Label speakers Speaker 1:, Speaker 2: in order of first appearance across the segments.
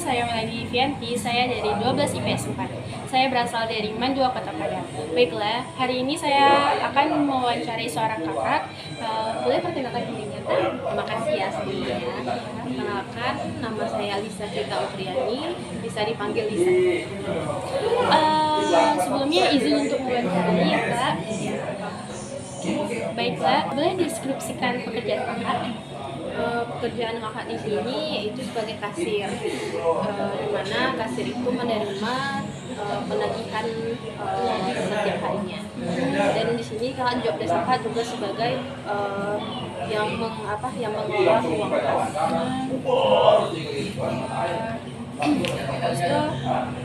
Speaker 1: saya Melanie Vianti, saya dari 12 IPS 4. Saya berasal dari Mandua, Kota Padang. Baiklah, hari ini saya akan mewawancarai seorang kakak. Boleh perkenalkan dirinya?
Speaker 2: Terima kasih ya sebelumnya. Perkenalkan, nama saya Lisa Cita Utriani, bisa dipanggil Lisa.
Speaker 1: Sebelumnya izin untuk mewawancarai ya Kak. Baiklah, boleh deskripsikan pekerjaan kakak?
Speaker 2: Pekerjaan kakak di sini yaitu sebagai kasir, di mana kasir itu menerima penagihan setiap harinya. Dan di sini kakak job desk kakak juga sebagai yang mengelola uang kas.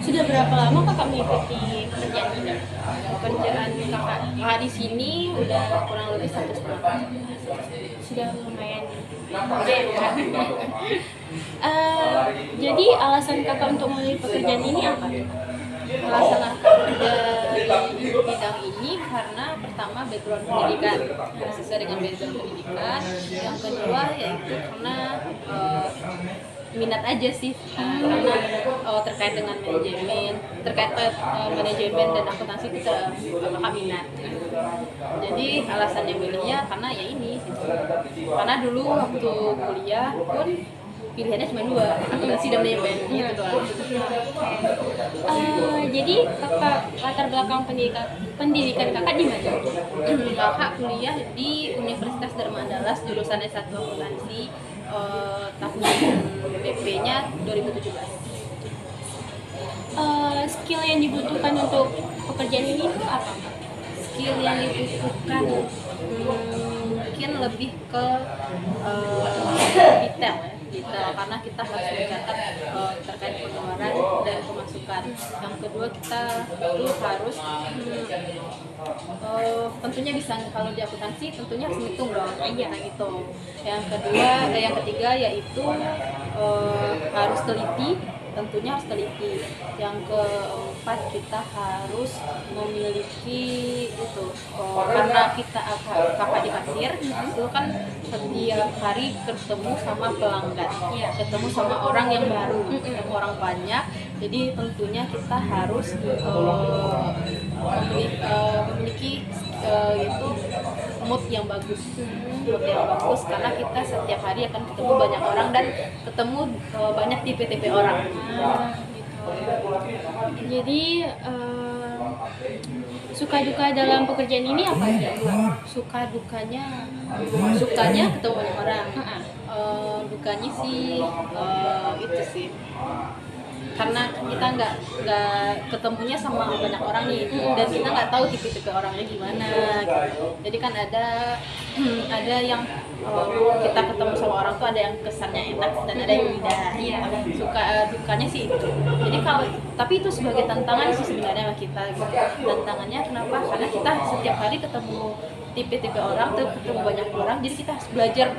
Speaker 1: Sudah berapa lama kakak mengikuti pekerjaan ini?
Speaker 2: Pekerjaan kakak di sini udah kurang lebih 1,5 tahun.
Speaker 1: Sudah lumayan. Jadi alasan kakak untuk memilih pekerjaan ini apa?
Speaker 2: Alasan aku kerja di bidang ini karena pertama background pendidikan, sesuai dengan background pendidikan. Yang kedua yaitu karena minat aja sih, karena terkait dengan manajemen dan akuntansi itu kakak minat. Jadi alasannya milihnya karena ya ini, karena dulu waktu kuliah pun pilihannya cuma 2, akuntansi dan manajemen gitu doang.
Speaker 1: Jadi kakak latar belakang pendidikan kakak di mana?
Speaker 2: Kakak kuliah di Universitas Dharma Andalas jurusan S1 akuntansi, tahun BP-nya 2017.
Speaker 1: Skill yang dibutuhkan untuk pekerjaan ini itu apa?
Speaker 2: Skill yang dibutuhkan mungkin lebih ke detail karena kita harus mencatat terkait pengeluaran dan pemasukan. Yang kedua kita itu harus tentunya bisa, kalau di akuntansi tentunya harus ngitung dong, kita ngitung. Yang ketiga yaitu harus teliti, tentunya harus teliti. Yang keempat kita harus memiliki itu, karena kita kakak di kasir itu kan setiap hari ketemu sama pelanggan, ketemu sama orang yang baru, ketemu orang banyak. Jadi tentunya kita harus memiliki itu mood yang bagus, karena kita setiap hari akan ketemu banyak orang dan ketemu banyak tipe-tipe orang.
Speaker 1: Jadi suka duka dalam pekerjaan ini apa aja?
Speaker 2: Sukanya ketemu banyak orang. Dukanya sih itu sih, karena kita nggak ketemunya sama banyak orang nih, dan kita nggak tahu tipe-tipe orangnya gimana gitu. Jadi kan ada yang kita ketemu sama orang tuh ada yang kesannya enak dan ada yang tidak. Dukanya sih itu. Jadi tapi itu sebagai tantangan sih sebenarnya sama kita gitu. Tantangannya kenapa? Karena kita setiap hari ketemu tipe-tipe orang, ketemu banyak orang, jadi kita harus belajar,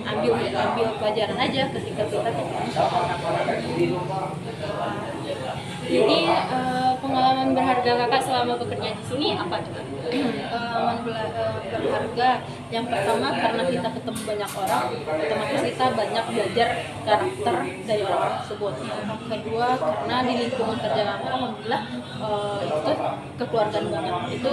Speaker 2: ambil pelajaran aja ketika kita ketemu sama orang.
Speaker 1: Jadi pengalaman berharga kakak selama bekerja di sini apa tuh?
Speaker 2: Pengalaman berharga yang pertama karena kita ketemu banyak orang, otomatis kita banyak belajar karakter dari orang tersebut. Yang kedua karena di lingkungan kerja kami alhamdulillah itu kekeluargaan banget. Itu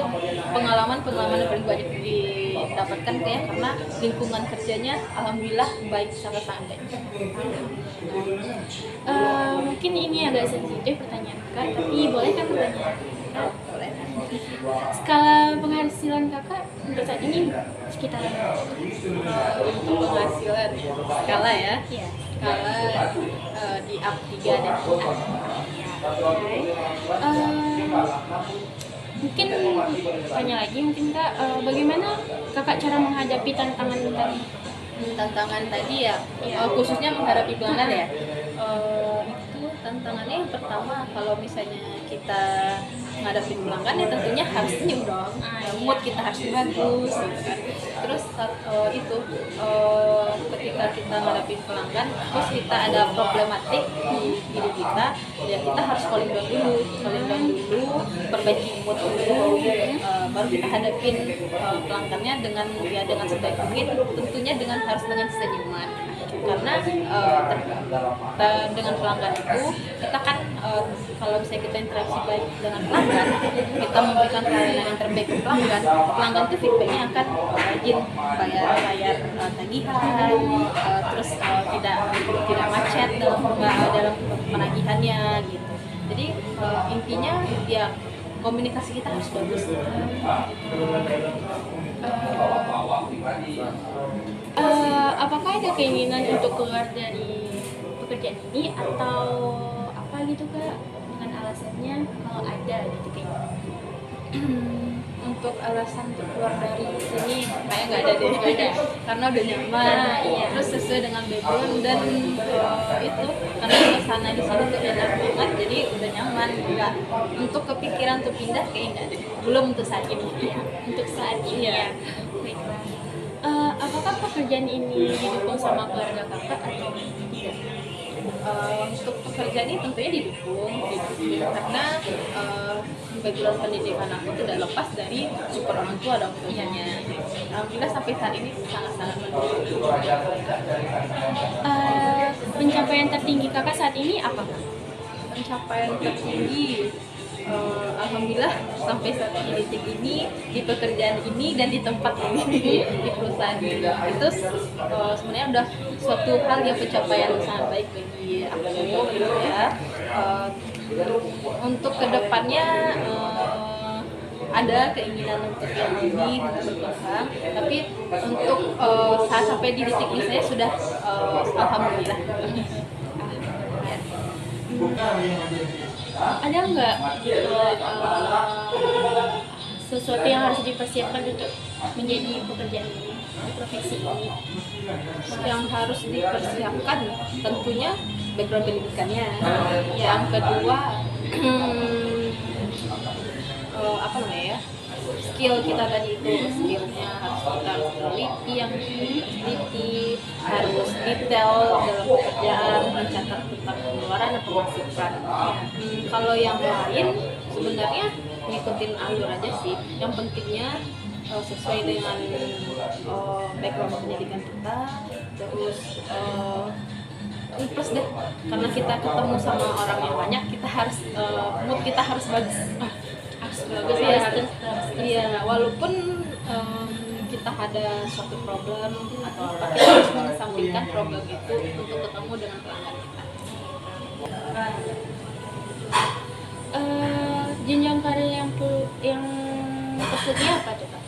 Speaker 2: pengalaman yang paling banyak didapatkan karena lingkungan kerjanya alhamdulillah baik, sangat-sangat baik.
Speaker 1: Mungkin ini agak sensitif pertanyaan kakak, tapi boleh kan pertanyaan?
Speaker 2: Boleh.
Speaker 1: Skala penghasilan kakak untuk saat ini sekitar
Speaker 2: Untuk penghasilan skala ya?
Speaker 1: Iya.
Speaker 2: Skala di up 3 deh.
Speaker 1: Mungkin tanya lagi mungkin kak, bagaimana kakak cara menghadapi tantangan tadi?
Speaker 2: Tantangan tadi ya, khususnya menghadapi pelanggan ya. Itu tantangannya yang pertama, kalau misalnya kita ngadepin pelanggan ya tentunya harus senyum dong, mood kita harus bagus gitu kan. Terus ketika kita ngadepin pelanggan terus kita ada problematik di hidup kita, ya kita harus calling down dulu, perbaiki mood dulu, baru kita hadapin pelanggannya dengan sebaik mungkin, tentunya harus dengan senyuman. karena dengan pelanggan itu kita kan kalau misalnya kita interaksi baik dengan pelanggan, kita memberikan pelayanan yang terbaik ke pelanggan, pelanggan itu feedbacknya akan rajin bayar tagihan, terus tidak macet dalam penagihannya gitu. Jadi intinya ya komunikasi kita harus bagus.
Speaker 1: Apakah ada keinginan untuk keluar dari pekerjaan ini atau apa gitu Kak, dengan alasannya kalau ada gitu kayaknya?
Speaker 2: Untuk alasan untuk keluar dari sini kayak nggak ada deh, karena udah nyaman,
Speaker 1: Iya.
Speaker 2: terus sesuai dengan background dan itu karena suasana di sini tuh enak banget, jadi udah nyaman. Nggak untuk kepikiran untuk pindah kayaknya nggak ada, belum untuk saat ini.
Speaker 1: Untuk saat ini
Speaker 2: Iya.
Speaker 1: ya. Baiklah. Apakah pekerjaan ini didukung sama keluarga Kakak atau tidak?
Speaker 2: Untuk pekerjaan ini tentunya didukung karena background pendidikan aku tidak lepas dari support orang tua dong tentunya. Alhamdulillah sampai saat ini sangat-sangat mendukung.
Speaker 1: Pencapaian tertinggi Kakak saat ini apa Kak?
Speaker 2: Pencapaian tertinggi, alhamdulillah sampai saat ini detik ini di pekerjaan ini dan di tempat ini di perusahaan ini itu sebenarnya udah suatu hal yang pencapaian sangat baik bagi aku gitu ya. Untuk kedepannya ada keinginan untuk yang lebih berkembang, tapi untuk saat sampai di detik ini saya sudah alhamdulillah.
Speaker 1: Ada nggak gitu sesuatu yang harus dipersiapkan untuk menjadi pekerjaan ini, profesi ini?
Speaker 2: Yang harus dipersiapkan tentunya background pendidikannya. Yang kedua apa namanya ya, skill kita tadi itu, skillnya harus teliti, yang teliti, harus detail dalam pekerjaan, mencatat tentang pengeluaran dan pemasukan. Kalau yang lain sebenarnya ngikutin alur aja sih, yang pentingnya sesuai dengan background pendidikan kita, terus plus deh, karena kita ketemu sama orang yang banyak, kita harus mood kita harus bagus. Bagus ya, harus iya, walaupun kita ada suatu problem atau apa, kita harus mengesampingkan problem itu untuk ketemu dengan pelanggan kita.
Speaker 1: Jenjang karir yang maksudnya apa tuh Kak?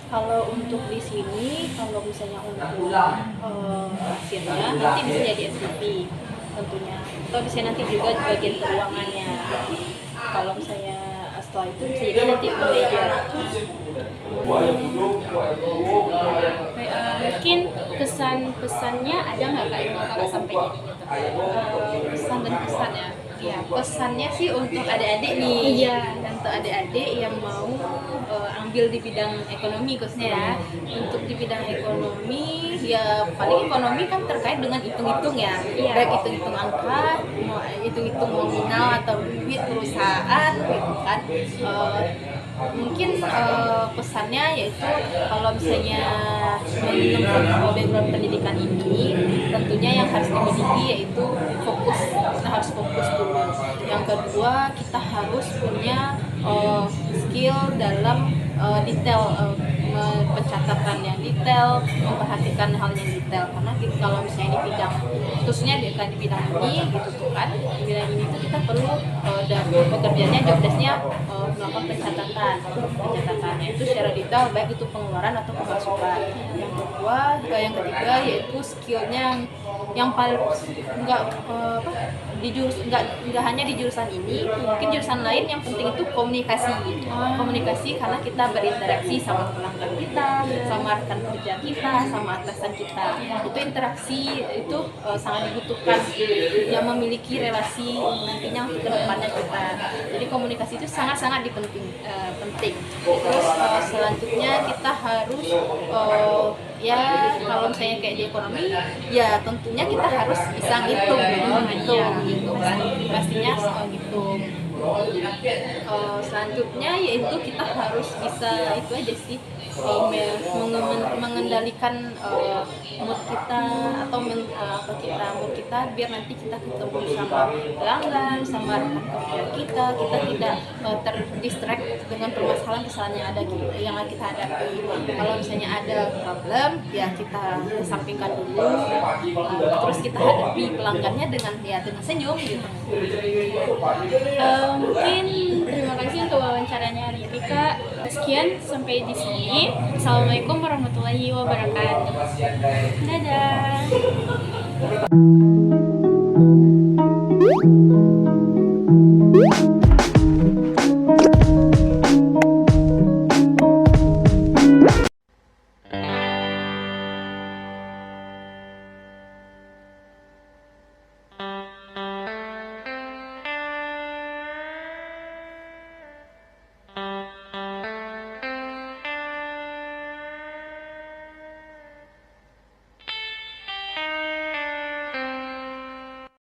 Speaker 2: Kalau untuk di sini, kalau misalnya untuk hasilnya nanti bisa jadi SVP tentunya, atau bisa nanti juga di bagian keuangannya. Kalau misalnya setelah itu bisa jadi nanti manajer.
Speaker 1: Mungkin kesan-pesannya ada nggak Kak yang mau Kakak sampaikan?
Speaker 2: Pesan dan pesannya, ya pesannya sih untuk adik-adik nih,
Speaker 1: Iya.
Speaker 2: dan untuk adik-adik yang mau ambil di bidang ekonomi khususnya ya. Untuk di bidang ekonomi ya paling ekonomi kan terkait dengan hitung-hitung ya,
Speaker 1: Iya.
Speaker 2: baik hitung-hitung angka, mau hitung-hitung nominal atau duit perusahaan gitu kan. Mungkin pesannya yaitu kalau misalnya menempuh background pendidikan ini, tentunya yang harus dimiliki yaitu fokus. Kita harus fokus dulu. Yang kedua, kita harus punya skill dalam detail, pencatatan yang detail, memperhatikan hal yang detail. Karena kalau misalnya di bidang, khususnya di bidang ini gitu tuh kan, di bidang ini tuh kita perlu dan pekerjaannya job desk-nya melakukan pencatatannya itu secara detail, baik itu pengeluaran atau pemasukan. Yang kedua, yang ketiga yaitu skillnya yang paling nggak hanya di jurusan ini, mungkin jurusan lain yang penting itu komunikasi karena kita berinteraksi sama pelanggan kita, sama rekan kerja kita, sama atasan kita. Itu interaksi itu sangat dibutuhkan yang memiliki relasi nantinya untuk kedepannya kita. Jadi komunikasi itu sangat-sangat penting. Terus selanjutnya kita harus ya kalau misalnya kayak di ekonomi ya tentunya kita harus bisa ngitung gitu kan, pastinya soal ngitung. Selanjutnya yaitu kita harus bisa itu aja sih, mengendalikan mood kita atau mood kita biar nanti kita ketemu sama pelanggan, sama rekan kerja kita tidak terdistract dengan permasalahan kesalahan yang kita hadapi. Kalau misalnya ada problem ya kita kesampingkan dulu, terus kita hadapi pelanggannya dengan senyum gitu.
Speaker 1: Mungkin terima kasih untuk wawancaranya hari ini Kak. Sekian sampai di sini. Assalamualaikum warahmatullahi wabarakatuh. Dadah.